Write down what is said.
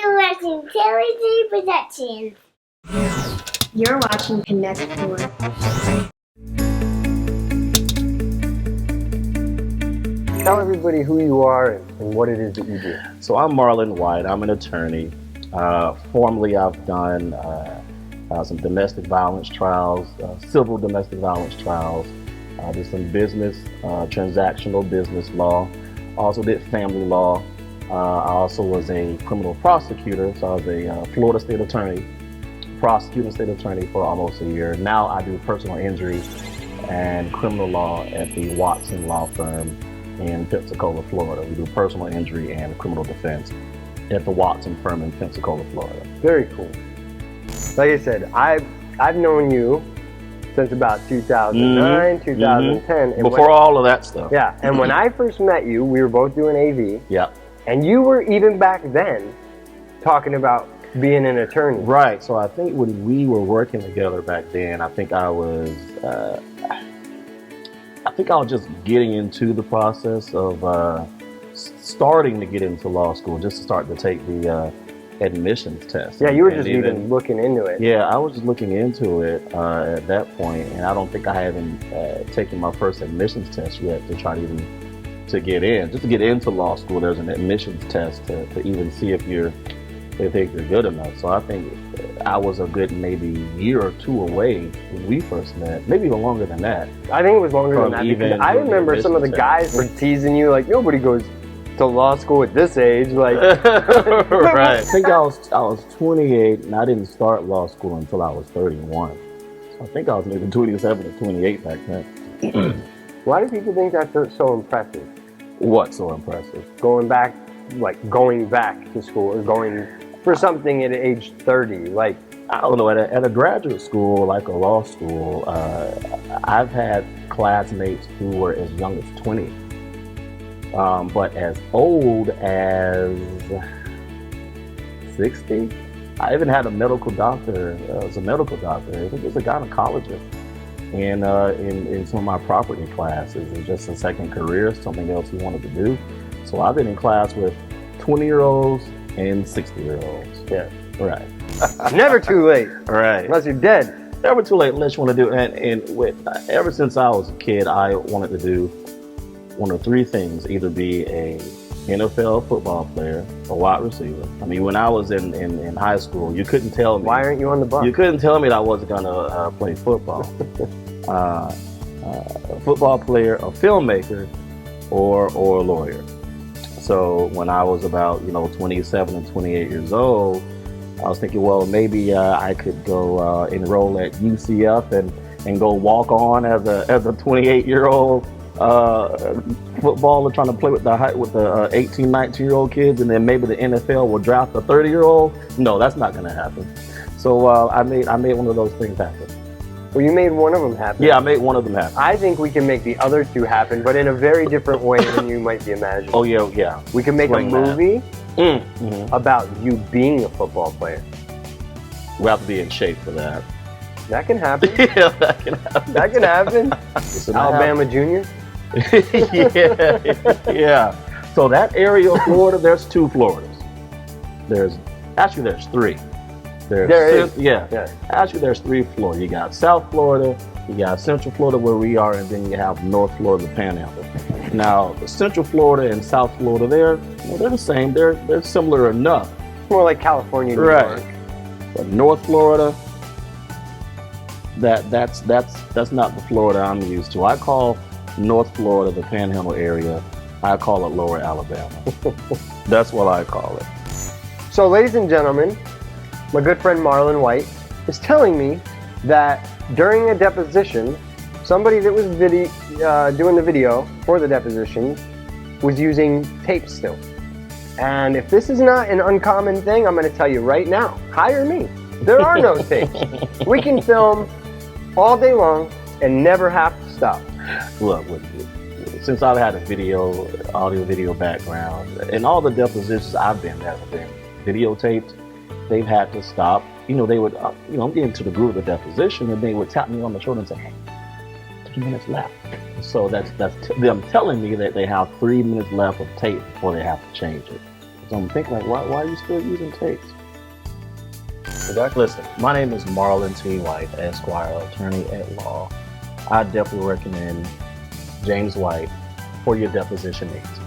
You're watching Terry Productions. You're watching Connect Tour. Tell everybody who you are and what it is that you do. So I'm Marlon White. I'm an attorney. Formerly, I've done some domestic violence trials, civil domestic violence trials. Did some business, transactional business law. Also did family law. I also was a criminal prosecutor, so I was a Florida state attorney, prosecuting state attorney for almost a year. Now I do personal injury and criminal law at the Watson law firm in Pensacola, Florida. We do personal injury and criminal defense at the Watson firm in Pensacola, Florida. Very cool. Like I said, I've known you since about 2009, 2010. And before all of that stuff. Yeah, and when I first met you, we were both doing AV. Yeah. And you were even back then talking about being an attorney. Right. So I think when we were working together back then, I think I was just getting into the process of starting to get into law school, just to start to take the admissions test. Yeah, you were just even looking into it. Yeah, I was just looking into it at that point, and I don't think I had even taken my first admissions test yet to try to even to get in. Just to get into law school, there's an admissions test to even see if you're good enough. So I think I was a good maybe year or two away when we first met, maybe even longer than that. I think it was longer than that, because I remember some of the guys were teasing you, like, nobody goes to law school at this age, like. Right. I think I was 28, and I didn't start law school until I was 31. So I think I was maybe 27 or 28 back then. Why do people think that's so impressive? What's so impressive? Going back to school, or going for something at age 30, like. I don't know, at a graduate school, like a law school, I've had classmates who were as young as 20, but as old as 60. I even had a medical doctor, I think it was a gynecologist, in some of my property classes, and just a second career, something else he wanted to do. So I've been in class with 20-year-olds and 60-year-olds. Yeah. Right. Never too late. Right. Unless you're dead. Never too late unless you want to do it. And ever since I was a kid, I wanted to do one of three things: either be a NFL football player, a wide receiver. I mean, when I was in high school, you couldn't tell me. Why aren't you on the bus? You couldn't tell me that I wasn't gonna play football. A football player, a filmmaker, or a lawyer. So when I was about 27 and 28 years old, I was thinking, well, maybe I could go enroll at UCF and go walk on as a 28-year-old footballer trying to play with the 18, 19-year-old kids, and then maybe the NFL will draft a 30-year-old. No, that's not going to happen. So I made one of those things happen. Well, you made one of them happen. Yeah, I made one of them happen. I think we can make the other two happen, but in a very different way than you might be imagining. Oh, yeah. We can make a movie about you being a football player. We have to be in shape for that. That can happen. Yeah, that can happen. That can happen. Alabama Junior. Yeah. So that area of Florida, there's two Floridas. There's three. Actually, there's three Florida. You got South Florida, you got Central Florida where we are, and then you have North Florida, the Panhandle. Now, Central Florida and South Florida, they're the same. They're similar enough. More like California, New York. But North Florida, that's not the Florida I'm used to. I call North Florida, the Panhandle area, I call it Lower Alabama. That's what I call it. So, ladies and gentlemen, my good friend Marlon White is telling me that during a deposition, somebody that was doing the video for the deposition was using tape still. And if this is not an uncommon thing, I'm going to tell you right now, hire me. There are no tapes. We can film all day long and never have to stop. Look, since I've had a audio-video background, and all the depositions I've been at have been videotaped, they've had to stop. They would, I'm getting to the groove of the deposition, and they would tap me on the shoulder and say, hey, 3 minutes left. So that's them telling me that they have 3 minutes left of tape before they have to change it. So I'm thinking, like, why are you still using tapes? Exactly. Listen, my name is Marlon T. White, Esquire, attorney at law. I definitely recommend James White for your deposition needs.